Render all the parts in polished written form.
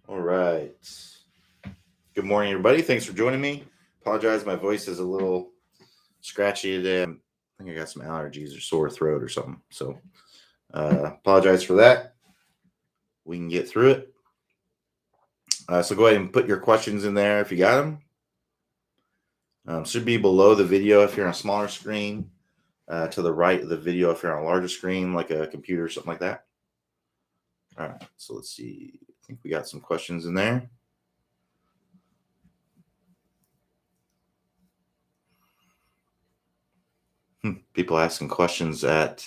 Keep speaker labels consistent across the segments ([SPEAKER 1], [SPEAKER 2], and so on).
[SPEAKER 1] All right. Good morning, everybody. Thanks for joining me. Apologize, my voice is a little scratchy today. I think I got some allergies or sore throat or something. So, apologize for that. We can get through it. So go ahead and put your questions in there if you got them. Should be below the video if you're on a smaller screen. To the right of the video if you're on a larger screen, like a computer or something like that. All right. So let's see. I think we got some questions in there. People asking questions at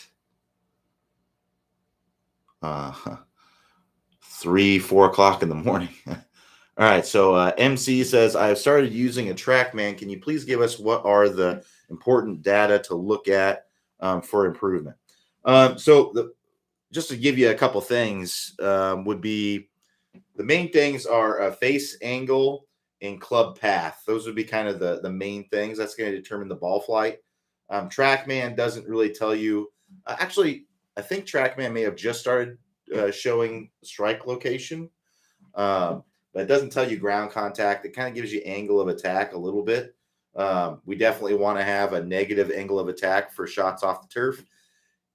[SPEAKER 1] 3-4 o'clock in the morning. All right, so MC says, I have started using a TrackMan. Can you please give us what are the important data to look at for improvement? Just to give you a couple things would be the main things are face angle and club path. Those would be kind of the main things. That's going to determine the ball flight. TrackMan doesn't really tell you. Actually, I think TrackMan may have just started showing strike location, but it doesn't tell you ground contact. It kind of gives you angle of attack a little bit. We definitely want to have a negative angle of attack for shots off the turf,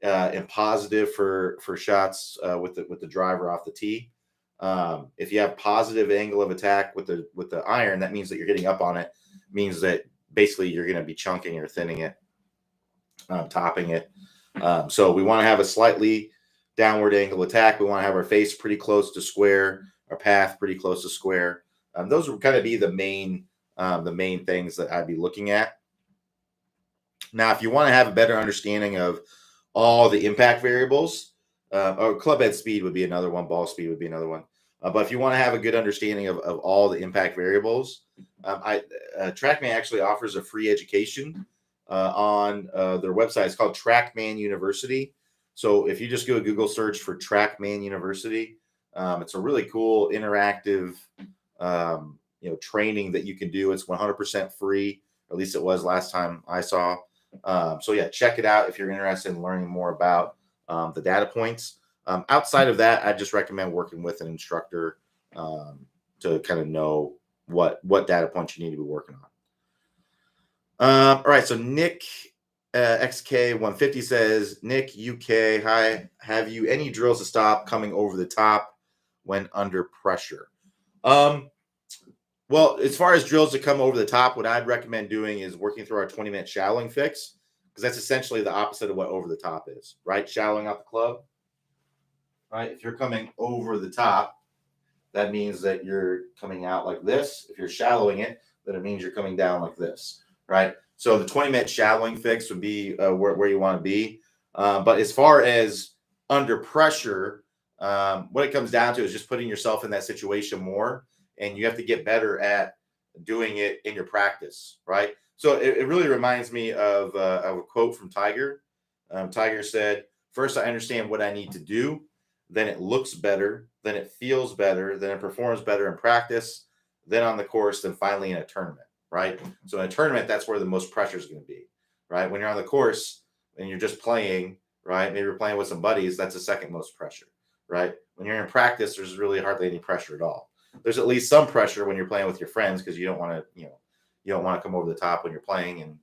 [SPEAKER 1] and positive for shots with the driver off the tee. If you have positive angle of attack with the iron, that means that you're getting up on it. Means that basically you're going to be chunking or thinning it, topping it. So we want to have a slightly downward angle attack. We want to have our face pretty close to square, our path pretty close to square. Those would kind of be the main things that I'd be looking at. Now, if you want to have a better understanding of all the impact variables, or club head speed would be another one, ball speed would be another one. But if you want to have a good understanding of all the impact variables, TrackMan actually offers a free education on their website. It's called TrackMan University. So if you just do a Google search for TrackMan University, it's a really cool interactive training that you can do. It's 100% free. At least it was last time I saw. So yeah, check it out if you're interested in learning more about the data points. Outside of that, I just recommend working with an instructor to kind of know what data points you need to be working on. All right, so Nick XK150 says, Nick UK, hi, have you any drills to stop coming over the top when under pressure? Well, as far as drills to come over the top, what I'd recommend doing is working through our 20-minute shallowing fix, because that's essentially the opposite of what over the top is, right? Shallowing out the club, right? If you're coming over the top, that means that you're coming out like this. If you're shallowing it, then it means you're coming down like this, right? So the 20-minute shallowing fix would be where you want to be. But as far as under pressure, what it comes down to is just putting yourself in that situation more. And you have to get better at doing it in your practice, right? So it really reminds me of a quote from Tiger. Tiger said, first, I understand what I need to do. Then it looks better. Then it feels better. Then it performs better in practice. Then on the course. Then finally in a tournament, right? So in a tournament, that's where the most pressure is going to be, right? When you're on the course and you're just playing, right? Maybe you're playing with some buddies. That's the second most pressure, right? When you're in practice, there's really hardly any pressure at all. There's at least some pressure when you're playing with your friends, because you don't want to, you don't want to come over the top when you're playing and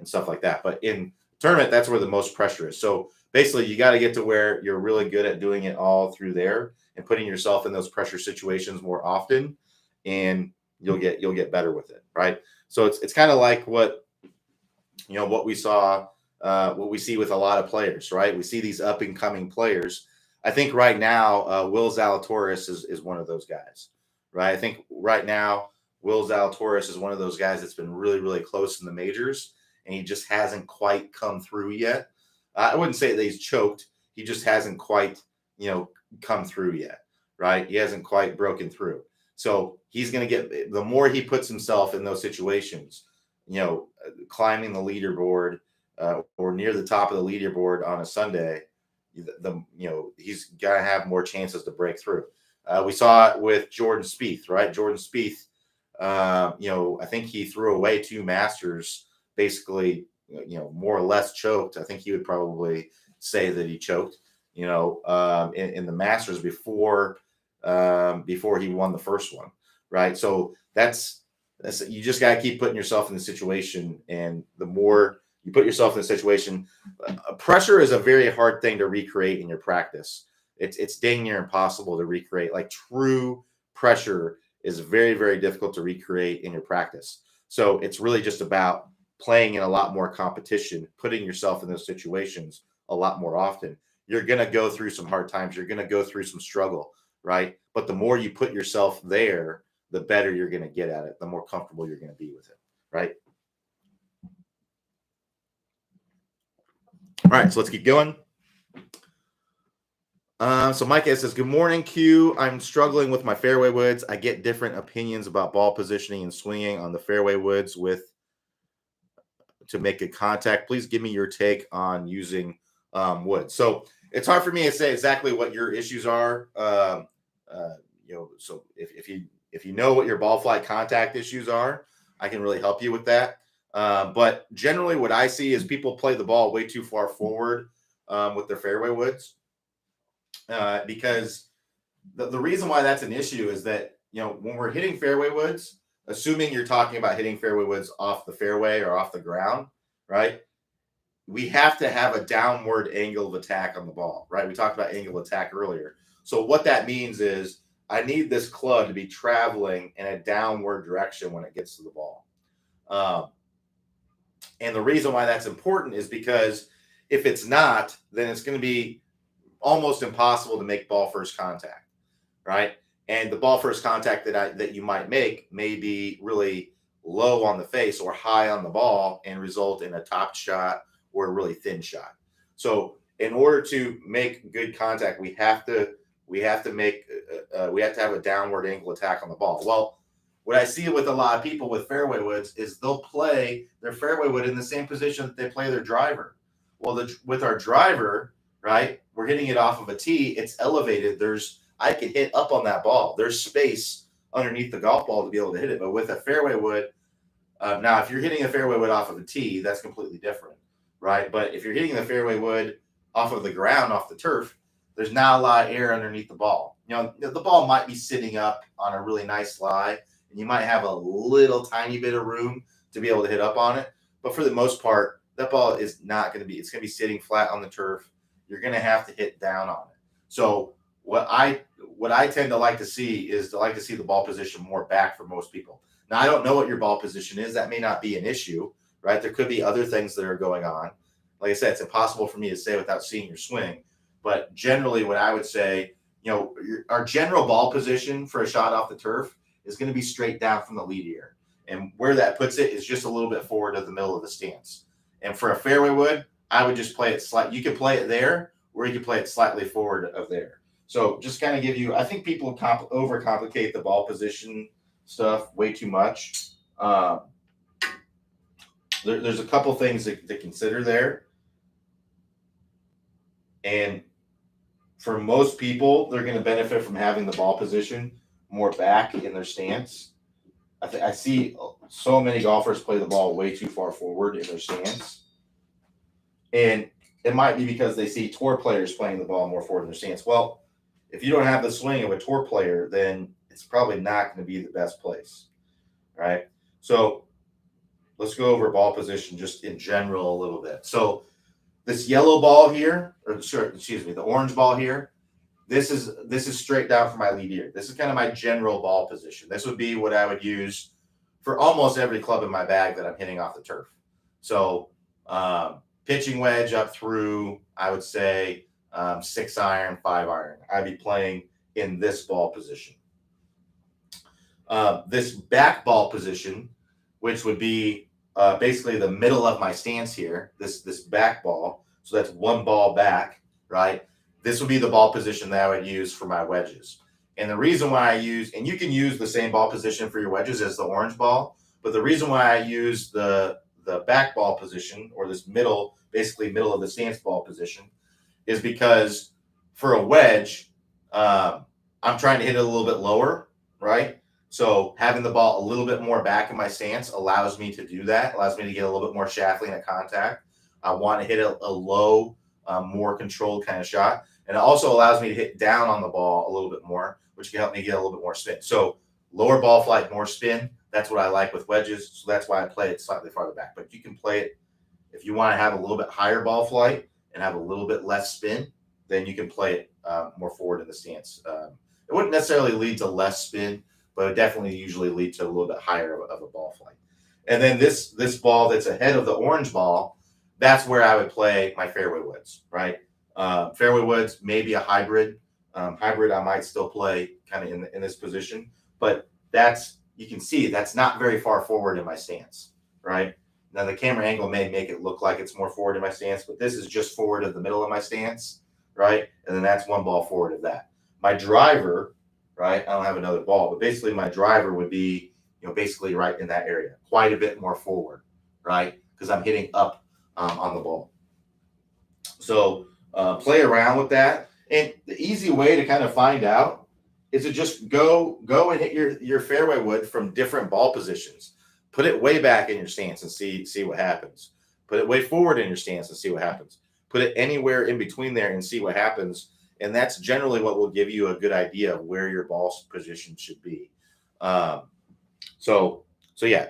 [SPEAKER 1] stuff like that. But in tournament, that's where the most pressure is. So basically, you got to get to where you're really good at doing it all through there and putting yourself in those pressure situations more often, and you'll get better with it, right? So it's kind of like what we saw, what we see with a lot of players, right? We see these up and coming players. I think right now, Will Zalatoris is one of those guys. Right. I think right now, Will Zalatoris is one of those guys that's been really, really close in the majors, and he just hasn't quite come through yet. I wouldn't say that he's choked. He just hasn't quite, come through yet. Right. He hasn't quite broken through. So he's going to get, the more he puts himself in those situations, climbing the leaderboard or near the top of the leaderboard on a Sunday, he's got to have more chances to break through. We saw it with Jordan Spieth, right? Jordan Spieth, I think he threw away 2 Masters, basically, more or less choked. I think he would probably say that he choked, in the Masters before he won the first one, right? So that's you just got to keep putting yourself in the situation, and the more you put yourself in the situation, pressure is a very hard thing to recreate in your practice. It's dang near impossible to recreate. Like true pressure is very, very difficult to recreate in your practice. So it's really just about playing in a lot more competition, putting yourself in those situations a lot more often. You're going to go through some hard times. You're going to go through some struggle, right? But the more you put yourself there, the better you're going to get at it, the more comfortable you're going to be with it, right? All right, so let's keep going. So Mike says, good morning, Q. I'm struggling with my fairway woods. I get different opinions about ball positioning and swinging on the fairway woods to make a contact. Please give me your take on using wood. So it's hard for me to say exactly what your issues are. So if you know what your ball flight contact issues are, I can really help you with that. But generally what I see is people play the ball way too far forward with their fairway woods. Because the reason why that's an issue is that, when we're hitting fairway woods, assuming you're talking about hitting fairway woods off the fairway or off the ground, right? We have to have a downward angle of attack on the ball, right? We talked about angle of attack earlier. So what that means is I need this club to be traveling in a downward direction when it gets to the ball. And the reason why that's important is because if it's not, then it's going to be almost impossible to make ball first contact, right? And the ball first contact that you might make may be really low on the face or high on the ball and result in a top shot or a really thin shot. So in order to make good contact, we have to have a downward angle attack on the ball. Well, what I see with a lot of people with fairway woods is they'll play their fairway wood in the same position that they play their driver. Well, with our driver, right, we're hitting it off of a tee. It's elevated. I can hit up on that ball. There's space underneath the golf ball to be able to hit it. But with a fairway wood, now if you're hitting a fairway wood off of a tee, that's completely different, right? But if you're hitting the fairway wood off of the ground, off the turf, there's not a lot of air underneath the ball. The ball might be sitting up on a really nice lie, and you might have a little tiny bit of room to be able to hit up on it. But for the most part, that ball is not going to be. It's going to be sitting flat on the turf. You're going to have to hit down on it. So what I tend to like to see is the ball position more back for most people. Now, I don't know what your ball position is. That may not be an issue, right? There could be other things that are going on. Like I said, it's impossible for me to say without seeing your swing. But generally what I would say, our general ball position for a shot off the turf is going to be straight down from the lead ear. And where that puts it is just a little bit forward of the middle of the stance. And for a fairway wood, I would just play it slightly. You could play it there, or you could play it slightly forward of there. So just kind of give you, I think people overcomplicate the ball position stuff way too much. There's a couple things to consider there. And for most people, they're going to benefit from having the ball position more back in their stance. I see so many golfers play the ball way too far forward in their stance. And it might be because they see tour players playing the ball more forward in their stance. Well, if you don't have the swing of a tour player, then it's probably not going to be the best place, right? So let's go over ball position just in general a little bit. So this yellow ball here, the orange ball here, this is straight down from my lead ear. This is kind of my general ball position. This would be what I would use for almost every club in my bag that I'm hitting off the turf. So pitching wedge up through, I would say, 6 iron, 5 iron. I'd be playing in this ball position. This back ball position, which would be basically the middle of my stance here, this back ball. So that's one ball back, right? This would be the ball position that I would use for my wedges. And the reason why I use, and you can use the same ball position for your wedges as the orange ball, but the reason why I use the back ball position, or this basically middle of the stance ball position, is because for a wedge, I'm trying to hit it a little bit lower, right? So having the ball a little bit more back in my stance allows me to do that, allows me to get a little bit more shaft lean at contact. I want to hit a low more controlled kind of shot. And it also allows me to hit down on the ball a little bit more, which can help me get a little bit more spin. So lower ball flight, more spin. That's what I like with wedges. So that's why I play it slightly farther back. But you can play it if you want to have a little bit higher ball flight and have a little bit less spin, then you can play it more forward in the stance. It wouldn't necessarily lead to less spin, but it definitely usually lead to a little bit higher of a ball flight. And then this ball that's ahead of the orange ball, that's where I would play my fairway woods, right? Fairway woods, maybe a hybrid. Hybrid I might still play kind of in this position, but that's, you can see that's not very far forward in my stance, right? Now the camera angle may make it look like it's more forward in my stance, but this is just forward of the middle of my stance, right? And then that's one ball forward of that. My driver, right? I don't have another ball, but basically my driver would be, basically right in that area, quite a bit more forward, right? Because I'm hitting up on the ball. So play around with that. And the easy way to kind of find out is to just go and hit your fairway wood from different ball positions. Put it way back in your stance and see what happens. Put it way forward in your stance and see what happens. Put it anywhere in between there and see what happens. And that's generally what will give you a good idea of where your ball position should be. So yeah,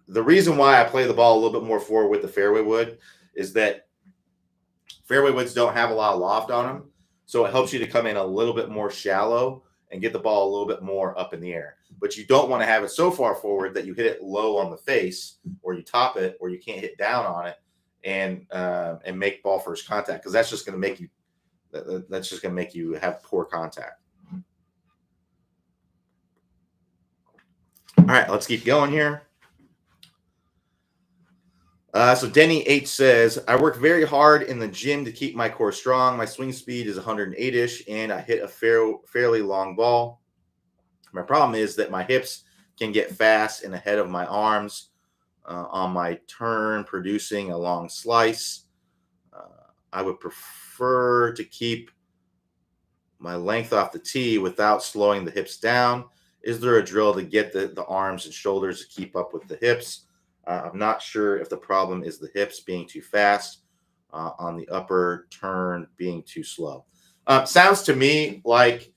[SPEAKER 1] the reason why I play the ball a little bit more forward with the fairway wood is that fairway woods don't have a lot of loft on them. So it helps you to come in a little bit more shallow and get the ball a little bit more up in the air. But you don't want to have it so far forward that you hit it low on the face, or you top it, or you can't hit down on it and make ball first contact, because that's just going to make you have poor contact. All right, let's keep going here. So Denny H says, I work very hard in the gym to keep my core strong. My swing speed is 108-ish, and I hit a fairly long ball. My problem is that my hips can get fast and ahead of my arms on my turn, producing a long slice. I would prefer to keep my length off the tee without slowing the hips down. Is there a drill to get the arms and shoulders to keep up with the hips? I'm not sure if the problem is the hips being too fast on the upper turn being too slow. Sounds to me like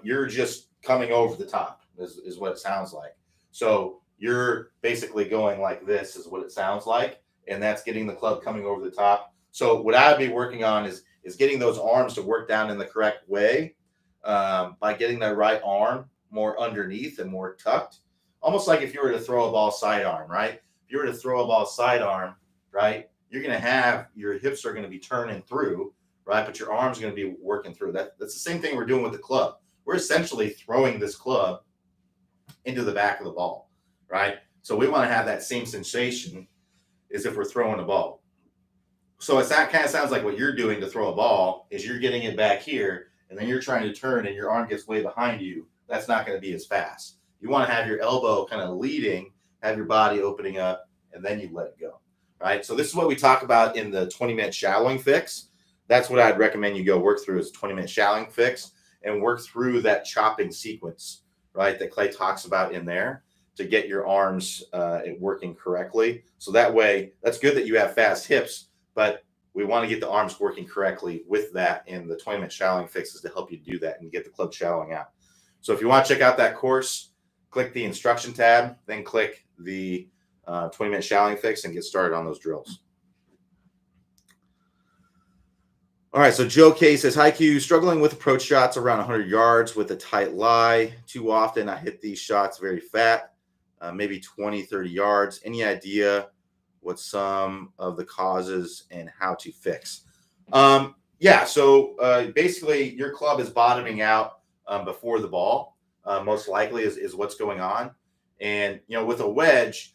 [SPEAKER 1] you're just coming over the top is what it sounds like. So you're basically going like this is what it sounds like, and that's getting the club coming over the top. So what I'd be working on is getting those arms to work down in the correct way by getting that right arm more underneath and more tucked, almost like if you were to throw a ball sidearm, right? If you were to throw a ball sidearm, right, you're going to have your hips are going to be turning through, right? But your arms are going to be working through. That's the same thing we're doing with the club. We're essentially throwing this club into the back of the ball, right? So we want to have that same sensation as if we're throwing a ball. So it's that kind of sounds like what you're doing to throw a ball is you're getting it back here, and then you're trying to turn and your arm gets way behind you. That's not going to be as fast. You want to have your elbow kind of leading, have your body opening up, and then you let it go, right? So this is what we talk about in the 20-minute shallowing fix. That's what I'd recommend you go work through is a 20-minute shallowing fix and work through that chopping sequence, right, that Clay talks about in there to get your arms working correctly. So that way, that's good that you have fast hips, but we want to get the arms working correctly with that, and the 20-minute shallowing fix is to help you do that and get the club shallowing out. So if you want to check out that course, click the instruction tab, then click the 20-minute shallowing fix and get started on those drills. All right, so Joe K says, hi, Q, struggling with approach shots around 100 yards with a tight lie. Too often I hit these shots very fat, maybe 20, 30 yards. Any idea what some of the causes and how to fix? Yeah, so basically your club is bottoming out before the ball, most likely is what's going on. And, with a wedge,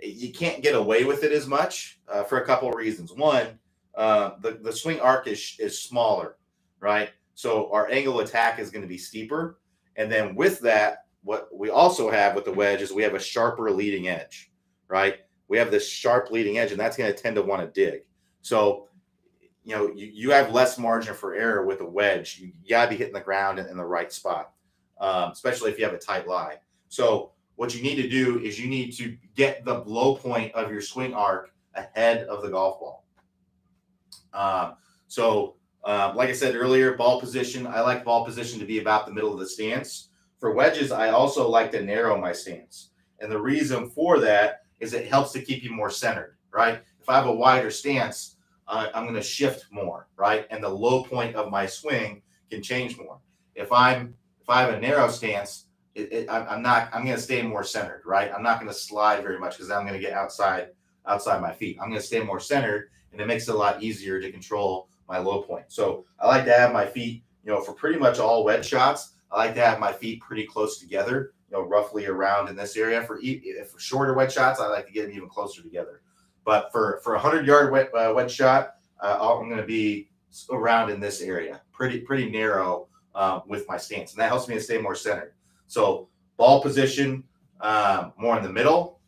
[SPEAKER 1] you can't get away with it as much for a couple of reasons. One, the swing arc is smaller, right? So our angle attack is going to be steeper. And then with that, what we also have with the wedge is we have a sharper leading edge, right? We have this sharp leading edge, and that's going to tend to want to dig. So, you have less margin for error with a wedge. You got to be hitting the ground in the right spot, especially if you have a tight lie. So what you need to do is you need to get the low point of your swing arc ahead of the golf ball. So, like I said earlier, ball position, I like ball position to be about the middle of the stance. For wedges, I also like to narrow my stance. And the reason for that is it helps to keep you more centered, right? If I have a wider stance, I'm going to shift more, right? And the low point of my swing can change more. If I have a narrow stance, I'm going to stay more centered, right? I'm not going to slide very much because I'm going to get outside my feet. I'm going to stay more centered, and it makes it a lot easier to control my low point. So I like to have my feet, for pretty much all wedge shots, I like to have my feet pretty close together, roughly around in this area. For shorter wedge shots, I like to get them even closer together. But for a 100-yard wedge shot, I'm going to be around in this area, pretty narrow with my stance, and that helps me to stay more centered. So ball position, more in the middle,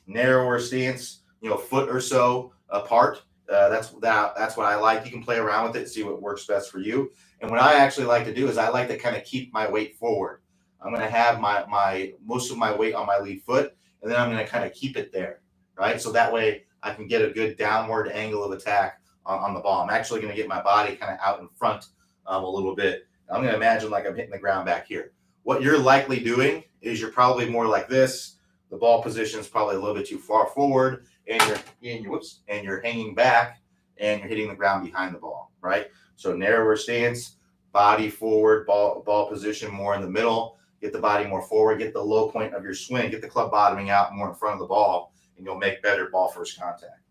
[SPEAKER 1] narrower stance, foot or so apart. That's what I like. You can play around with it, see what works best for you. And what I actually like to do is I like to kind of keep my weight forward. I'm going to have my most of my weight on my lead foot, and then I'm going to kind of keep it there, right? So that way I can get a good downward angle of attack on the ball. I'm actually going to get my body kind of out in front a little bit. I'm going to imagine like I'm hitting the ground back here. What you're likely doing is you're probably more like this. The ball position is probably a little bit too far forward, and you're hanging back, and you're hitting the ground behind the ball, right? So narrower stance, body forward, ball position more in the middle. Get the body more forward. Get the low point of your swing. Get the club bottoming out more in front of the ball, and you'll make better ball first contact.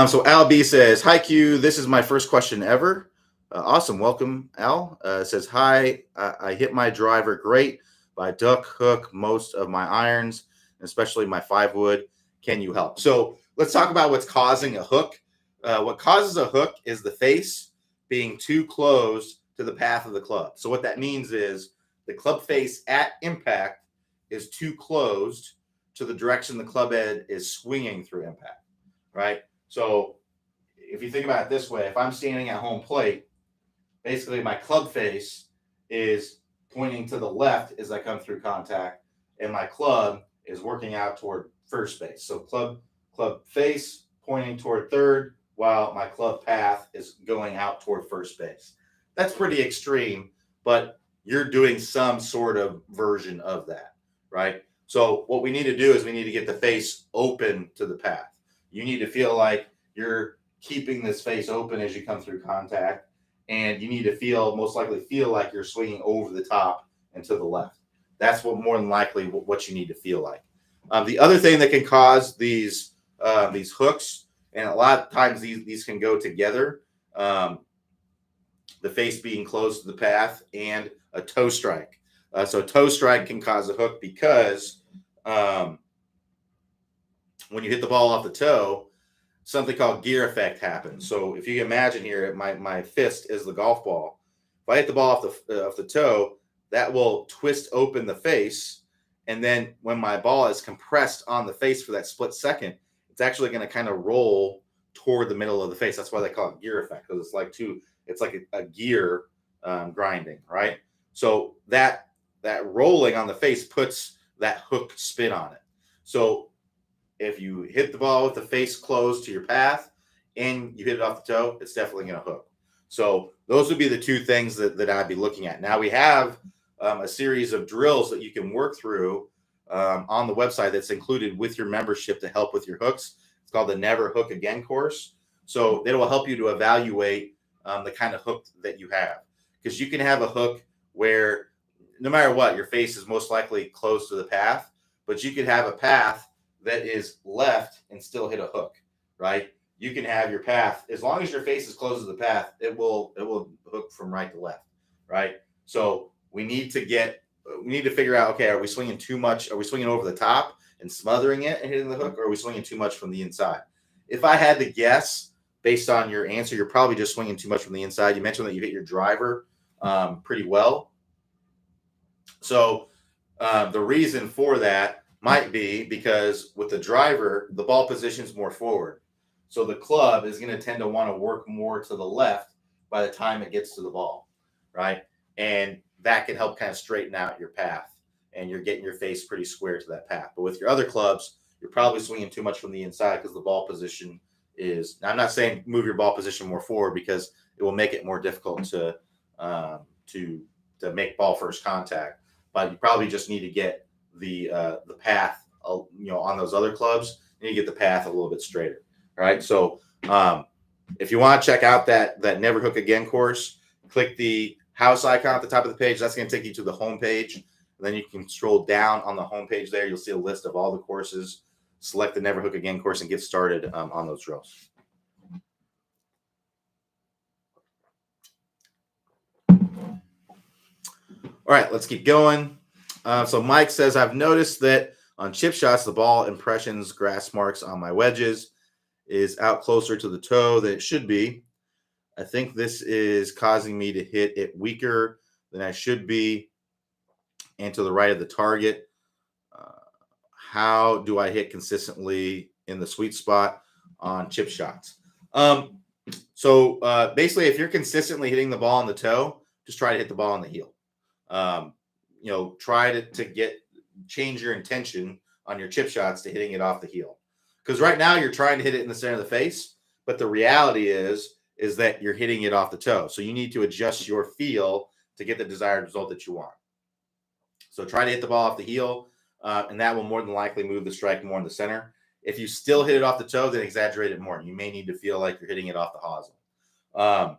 [SPEAKER 1] So Al B says, "Hi Q, this is my first question ever." Awesome, welcome Al. Says, "Hi, I hit my driver great, but I duck hook most of my irons, especially my 5-wood. Can you help?" So let's talk about what's causing a hook. What causes a hook is the face being too close to the path of the club. So what that means is the club face at impact is too closed to the direction the club head is swinging through impact, right? So if you think about it this way, if I'm standing at home plate, basically my club face is pointing to the left as I come through contact, and my club is working out toward first base. So club face pointing toward third, while my club path is going out toward first base. That's pretty extreme, but you're doing some sort of version of that, right? So what we need to do is we need to get the face open to the path. You need to feel like you're keeping this face open as you come through contact, and you need to most likely feel like you're swinging over the top and to the left. That's what more than likely what you need to feel like. The other thing that can cause these hooks, and a lot of times these can go together, the face being close to the path and a toe strike. So toe strike can cause a hook because when you hit the ball off the toe, something called gear effect happens. So if you imagine here, my fist is the golf ball. If I hit the ball off the toe, that will twist open the face, and then when my ball is compressed on the face for that split second, it's actually going to kind of roll toward the middle of the face. That's why they call it gear effect, because it's like a gear grinding, right? So that rolling on the face puts that hook spin on it. So if you hit the ball with the face closed to your path and you hit it off the toe, it's definitely going to hook. So those would be the two things that I'd be looking at. Now we have a series of drills that you can work through on the website that's included with your membership to help with your hooks. It's called the Never Hook Again course. So it will help you to evaluate the kind of hook that you have, because you can have a hook where no matter what, your face is most likely close to the path, but you could have a path that is left and still hit a hook, right? You can have your path, as long as your face is close to the path, it will hook from right to left, right? So we need to figure out, okay, are we swinging too much? Are we swinging over the top and smothering it and hitting the hook, or are we swinging too much from the inside? If I had to guess, based on your answer, you're probably just swinging too much from the inside. You mentioned that you hit your driver pretty well. So the reason for that might be because with the driver, the ball position is more forward. So the club is going to tend to want to work more to the left by the time it gets to the ball, right? And that can help kind of straighten out your path and you're getting your face pretty square to that path. But with your other clubs, you're probably swinging too much from the inside because the ball position is. Now, I'm not saying move your ball position more forward because it will make it more difficult to make ball first contact. But you probably just need to get the path, on those other clubs. You need to get the path a little bit straighter. All right. So if you want to check out that Never Hook Again course, click the house icon at the top of the page. That's going to take you to the home page. And then you can scroll down on the home page there. You'll see a list of all the courses. Select the Never Hook Again course and get started on those drills. All right, let's keep going. So Mike says, I've noticed that on chip shots, the ball impressions grass marks on my wedges is out closer to the toe than it should be. I think this is causing me to hit it weaker than I should be and to the right of the target. How do I hit consistently in the sweet spot on chip shots? So basically, if you're consistently hitting the ball on the toe, just try to hit the ball on the heel. Try to change your intention on your chip shots to hitting it off the heel. Because right now you're trying to hit it in the center of the face, but the reality is that you're hitting it off the toe. So you need to adjust your feel to get the desired result that you want. So try to hit the ball off the heel, and that will more than likely move the strike more in the center. If you still hit it off the toe, then exaggerate it more. You may need to feel like you're hitting it off the hosel.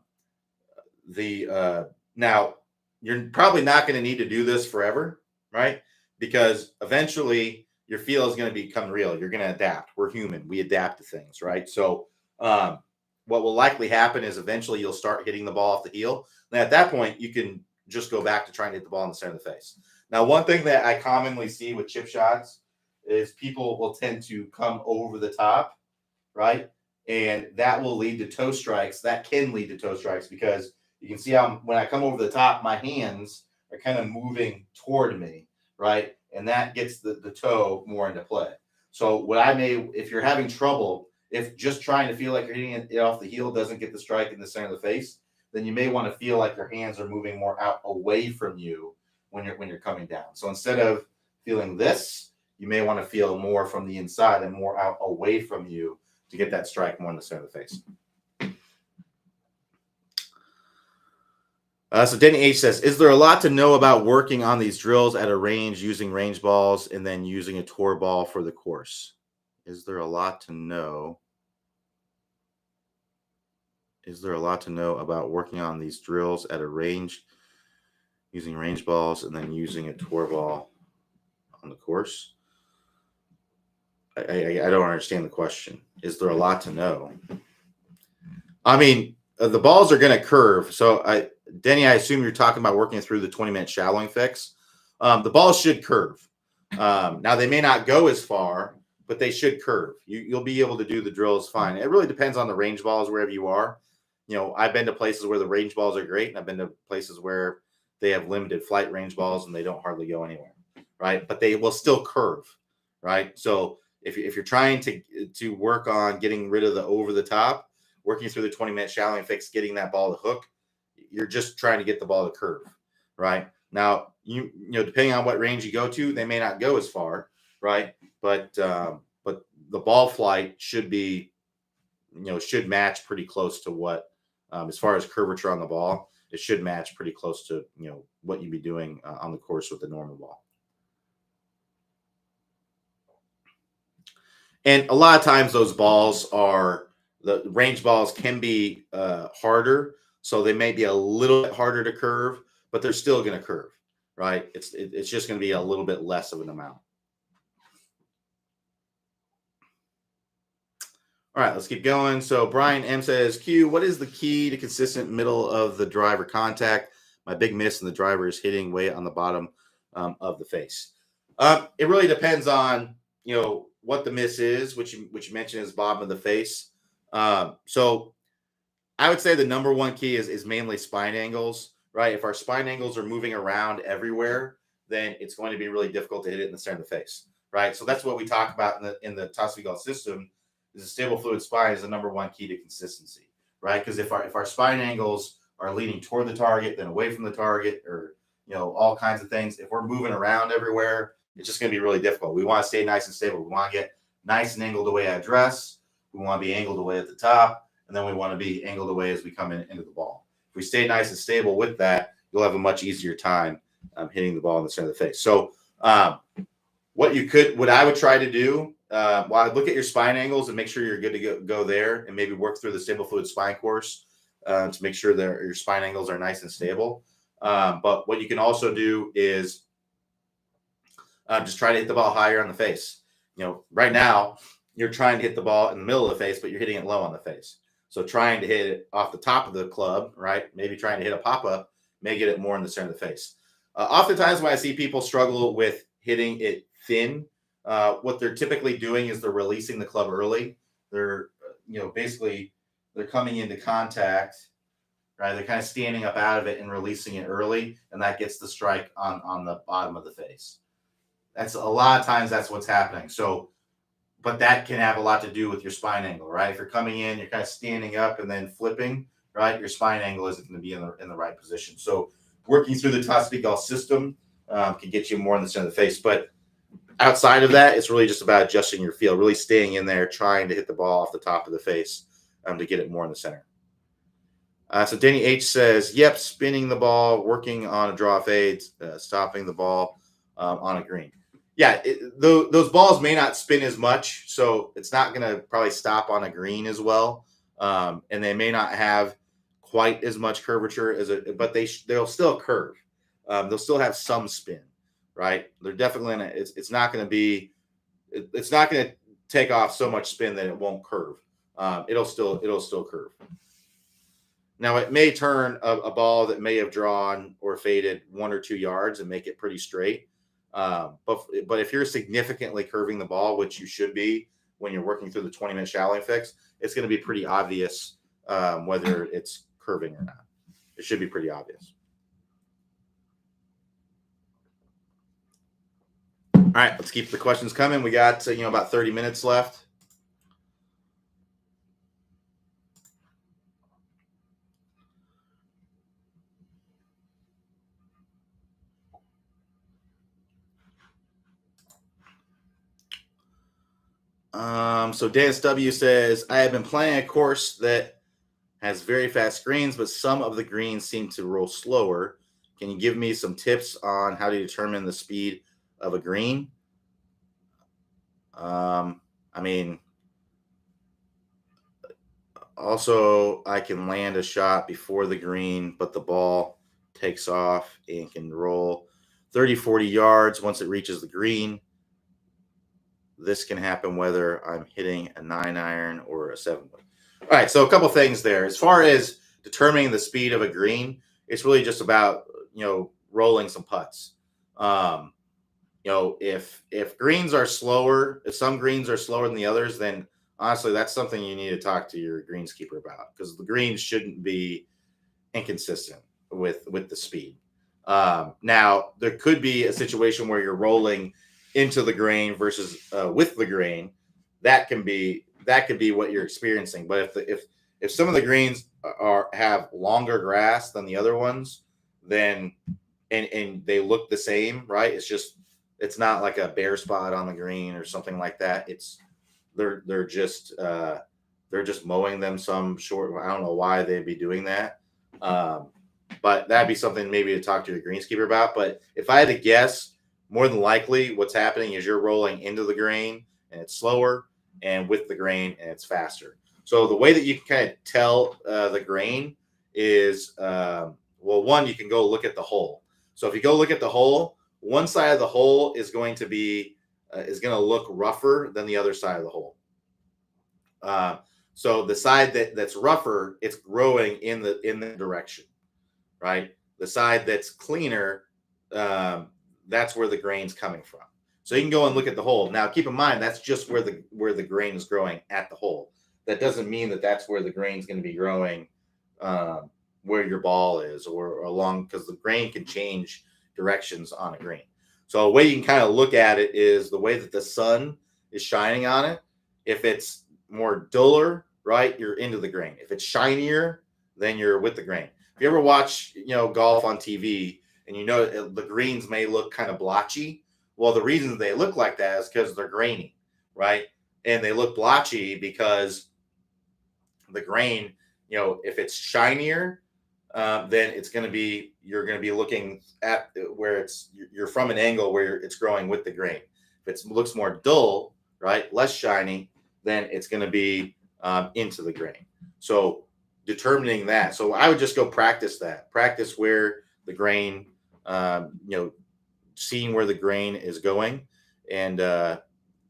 [SPEAKER 1] Now, you're probably not going to need to do this forever, right? Because eventually your feel is going to become real. You're going to adapt. We're human. We adapt to things, right? So what will likely happen is eventually you'll start hitting the ball off the heel. And at that point, you can just go back to trying to hit the ball in the center of the face. Now, one thing that I commonly see with chip shots is people will tend to come over the top, right? And that will lead to toe strikes. That can lead to toe strikes because you can see how when I come over the top, my hands are kind of moving toward me, right? And that gets the toe more into play. So if you're having trouble, if just trying to feel like you're hitting it off the heel doesn't get the strike in the center of the face, then you may want to feel like your hands are moving more out away from you when you're coming down. So instead of feeling this, you may want to feel more from the inside and more out away from you to get that strike more in the center of the face. So Denny H says, is there a lot to know about working on these drills at a range using range balls and then using a tour ball for the course? Is there a lot to know? Is there a lot to know about working on these drills at a range using range balls and then using a tour ball on the course? I don't understand the question. Is there a lot to know? I mean, the balls are going to curve. So Denny, I assume you're talking about working through the 20-minute shallowing fix. The balls should curve. Now, they may not go as far, but they should curve. You'll be able to do the drills fine. It really depends on the range balls wherever you are. I've been to places where the range balls are great, and I've been to places where they have limited flight range balls and they don't hardly go anywhere, right? But they will still curve, right? So if you're trying to work on getting rid of the over the top, working through the 20-minute shallowing fix, getting that ball to hook, you're just trying to get the ball to curve, right? Now, depending on what range you go to, they may not go as far, right? But the ball flight should be, should match pretty close to what, as far as curvature on the ball, it should match pretty close to, what you'd be doing on the course with the normal ball. And a lot of times those balls the range balls can be harder. So they may be a little bit harder to curve, but they're still going to curve, right? It's just going to be a little bit less of an amount. All right, let's keep going. So Brian M says, Q, what is the key to consistent middle of the driver contact? My big miss and the driver is hitting way on the bottom of the face. It really depends on, what the miss is, which you mentioned is bottom of the face. So I would say the number one key is mainly spine angles, right? If our spine angles are moving around everywhere, then it's going to be really difficult to hit it in the center of the face, right? So that's what we talk about in the Toss-V-Golf system. Is a stable fluid spine is the number one key to consistency, right? Because if our spine angles are leaning toward the target, then away from the target, or all kinds of things. If we're moving around everywhere, it's just going to be really difficult. We want to stay nice and stable. We want to get nice and angled away at dress. We want to be angled away at the top, and then we want to be angled away as we come into the ball. If we stay nice and stable with that, you'll have a much easier time hitting the ball in the center of the face. So what I would try to do, I'd look at your spine angles and make sure you're good to go there, and maybe work through the stable fluid spine course to make sure that your spine angles are nice and stable. But what you can also do is just try to hit the ball higher on the face. Right now you're trying to hit the ball in the middle of the face, but you're hitting it low on the face. So trying to hit it off the top of the club, right? Maybe trying to hit a pop-up may get it more in the center of the face. Oftentimes when I see people struggle with hitting it thin, what they're typically doing is they're releasing the club early. They're, basically they're coming into contact, right? They're kind of standing up out of it and releasing it early, and that gets the strike on the bottom of the face. That's a lot of times that's what's happening. So, but that can have a lot to do with your spine angle, right? If you're coming in, you're kind of standing up and then flipping, right? Your spine angle isn't going to be in the right position. So working through the top speed golf system can get you more in the center of the face. But outside of that, it's really just about adjusting your feel, really staying in there, trying to hit the ball off the top of the face to get it more in the center. So Danny H says, yep, spinning the ball, working on a draw fade, stopping the ball on a green. Yeah, those balls may not spin as much, so it's not going to probably stop on a green as well, and they may not have quite as much curvature but they'll still curve. They'll still have some spin, right? They're definitely it's not going to take off so much spin that it won't curve. It'll still curve. Now it may turn a ball that may have drawn or faded 1 or 2 yards and make it pretty straight. But if you're significantly curving the ball, which you should be when you're working through the 20-minute shallowing fix, it's going to be pretty obvious whether it's curving or not. It should be pretty obvious. All right, let's keep the questions coming. We got about 30 minutes left. So Dennis W says, I have been playing a course that has very fast greens, but some of the greens seem to roll slower. Can you give me some tips on how to determine the speed of a green? Also, I can land a shot before the green, but the ball takes off and can roll 30, 40 yards once it reaches the green. This can happen whether I'm hitting a 9-iron or a 7-wood. All right, so a couple things there. As far as determining the speed of a green, it's really just about rolling some putts. If greens are slower, if some greens are slower than the others, then honestly, that's something you need to talk to your greenskeeper about, because the greens shouldn't be inconsistent with the speed. Now, there could be a situation where you're rolling into the grain versus with the grain. That could be what you're experiencing. But if some of the greens have longer grass than the other ones, then and they look the same, right? It's not like a bare spot on the green or something like that. They're just mowing them some short. I don't know why they'd be doing that. But that'd be something maybe to talk to your greenskeeper about. But if I had to guess, more than likely what's happening is you're rolling into the grain and it's slower, and with the grain and it's faster. So the way that you can kind of tell the grain is, one, you can go look at the hole. So if you go look at the hole, one side of the hole is going to look rougher than the other side of the hole. So the side that's rougher, it's growing in the direction, right? The side that's cleaner, that's where the grain's coming from. So you can go and look at the hole. Now, keep in mind, that's just where the grain is growing at the hole. That doesn't mean that that's where the grain's going to be growing where your ball is or along, because the grain can change directions on a green. So a way you can kind of look at it is the way that the sun is shining on it. If it's more duller, right, you're into the grain. If it's shinier, then you're with the grain. If you ever watch, golf on TV, and you know the greens may look kind of blotchy. Well, the reason they look like that is because they're grainy, right? And they look blotchy because the grain, if it's shinier, then it's going to be, you're going to be looking at where you're from an angle where it's growing with the grain. If it looks more dull, right, less shiny, then it's going to be into the grain. So determining that. So I would just go practice that. Practice where the grain, seeing where the grain is going. And,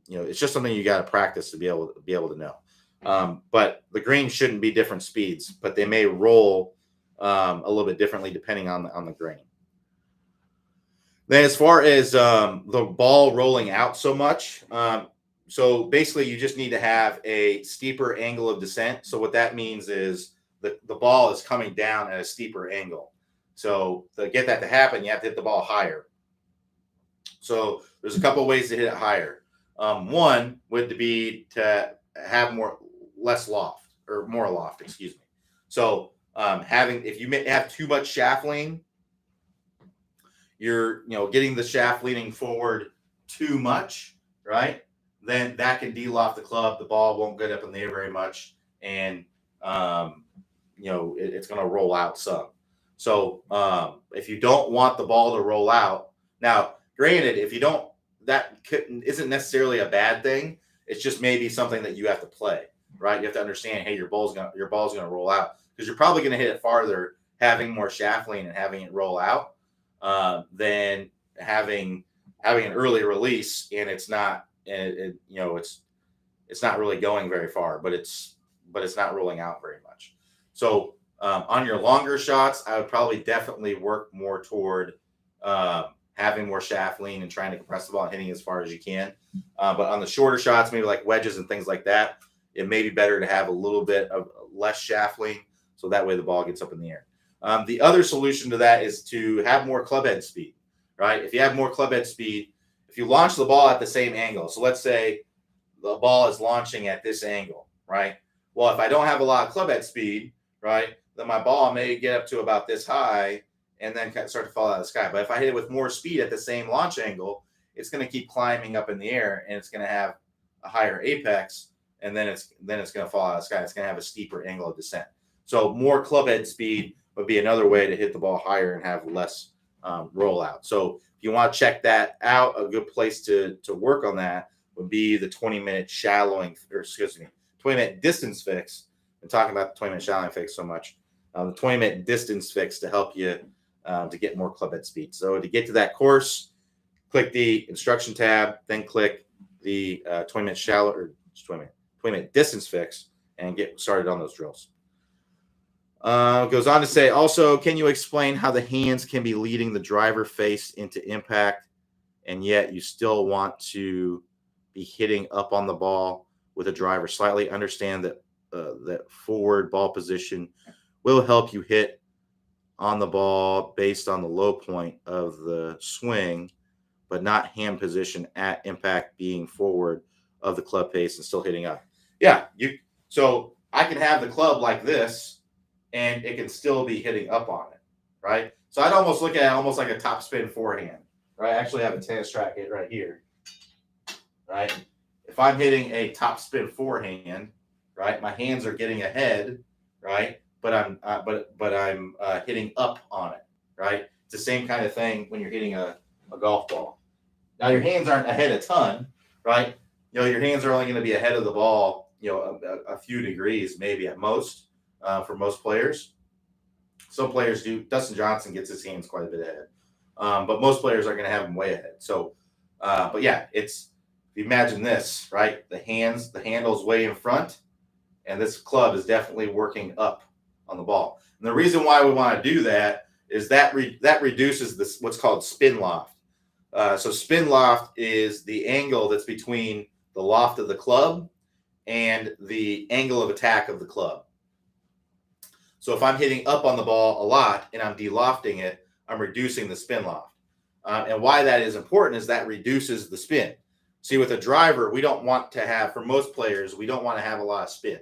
[SPEAKER 1] it's just something you got to practice to be able to know. But the grain shouldn't be different speeds, but they may roll a little bit differently depending on the grain. Then as far as the ball rolling out so much, so basically you just need to have a steeper angle of descent. So what that means is the ball is coming down at a steeper angle. So to get that to happen, you have to hit the ball higher. So there's a couple of ways to hit it higher. One would be to have more loft, excuse me. So if you have too much shaft lean, you're getting the shaft leaning forward too much, right? Then that can de-loft the club. The ball won't get up in the air very much, and it's going to roll out some. So if you don't want the ball to roll out, now granted, if you don't, that isn't necessarily a bad thing. It's just maybe something that you have to play, right? You have to understand, hey, your ball's gonna roll out, because you're probably gonna hit it farther having more shaft lean and having it roll out than having an early release and it's not it's not really going very far, but it's not rolling out very much. So on your longer shots, I would probably definitely work more toward having more shaft lean and trying to compress the ball and hitting as far as you can. But on the shorter shots, maybe like wedges and things like that, it may be better to have a little bit of less shaft lean, so that way the ball gets up in the air. The other solution to that is to have more club head speed, right? If you have more club head speed, if you launch the ball at the same angle, so let's say the ball is launching at this angle, right? Well, if I don't have a lot of club head speed, right, then my ball may get up to about this high and then start to fall out of the sky. But if I hit it with more speed at the same launch angle, it's going to keep climbing up in the air and it's going to have a higher apex, and then it's going to fall out of the sky. It's going to have a steeper angle of descent. So more club head speed would be another way to hit the ball higher and have less rollout. So if you want to check that out, a good place to work on that would be the 20-minute 20-minute distance fix. I'm talking about the 20-minute shallowing fix so much. The 20-minute distance fix to help you to get more club head speed. So to get to that course, click the instruction tab, then click the 20-minute 20-minute distance fix, and get started on those drills. Goes on to say, also, can you explain how the hands can be leading the driver face into impact, and yet you still want to be hitting up on the ball with a driver slightly? Understand that that forward ball position will help you hit on the ball based on the low point of the swing, but not hand position at impact being forward of the club face and still hitting up. Yeah, so I can have the club like this, and it can still be hitting up on it, right? So I'd almost look at it almost like a top spin forehand, right? I actually have a tennis track hit right here, right? If I'm hitting a top spin forehand, right, my hands are getting ahead, right? But I'm hitting up on it, right? It's the same kind of thing when you're hitting a golf ball. Now your hands aren't ahead a ton, right? Your hands are only going to be ahead of the ball, a few degrees maybe at most. For most players. Some players do. Dustin Johnson gets his hands quite a bit ahead, but most players are going to have them way ahead. So, but yeah, if you imagine this, right? The handle's way in front, and this club is definitely working up on the ball. And the reason why we want to do that is that reduces what's called spin loft. So spin loft is the angle that's between the loft of the club and the angle of attack of the club. So if I'm hitting up on the ball a lot and I'm de-lofting it, I'm reducing the spin loft. And why that is important is that reduces the spin. See, with a driver, we don't want to have, for most players, we don't want to have a lot of spin.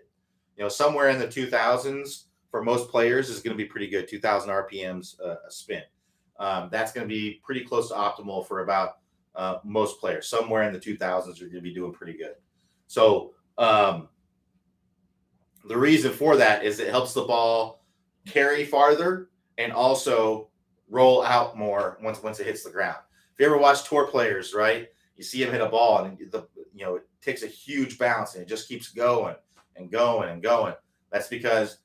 [SPEAKER 1] Somewhere in the 2000s for most players is going to be pretty good, 2000 RPMs a spin. that's going to be pretty close to optimal for about most players. Somewhere in the 2000s, you're going to be doing pretty good. So the reason for that is it helps the ball carry farther and also roll out more once it hits the ground. If you ever watch tour players, right, you see them hit a ball and it takes a huge bounce and it just keeps going and going and going. That's because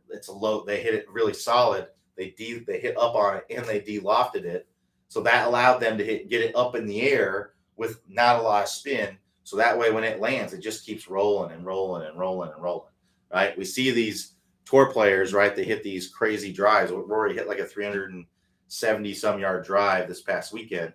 [SPEAKER 1] it's a low. They hit it really solid. They hit up on it and they de-lofted it, so that allowed them to get it up in the air with not a lot of spin. So that way, when it lands, it just keeps rolling and rolling and rolling and rolling. Right? We see these tour players, right? They hit these crazy drives. Rory hit like a 370 some yard drive this past weekend.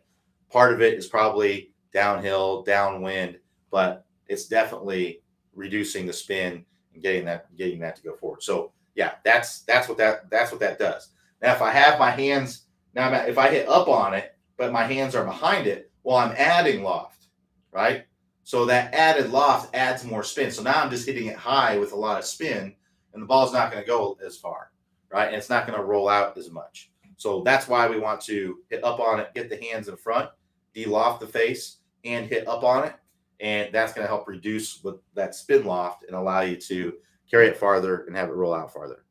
[SPEAKER 1] Part of it is probably downhill, downwind, but it's definitely reducing the spin and getting that to go forward. So yeah, that's what that does. Now, if I have my hands, if I hit up on it, but my hands are behind it, well, I'm adding loft, right? So that added loft adds more spin. So now I'm just hitting it high with a lot of spin, and the ball's not going to go as far, right? And it's not going to roll out as much. So that's why we want to hit up on it, get the hands in front, de-loft the face, and hit up on it. And that's going to help reduce with that spin loft and allow you to carry it farther and have it roll out farther.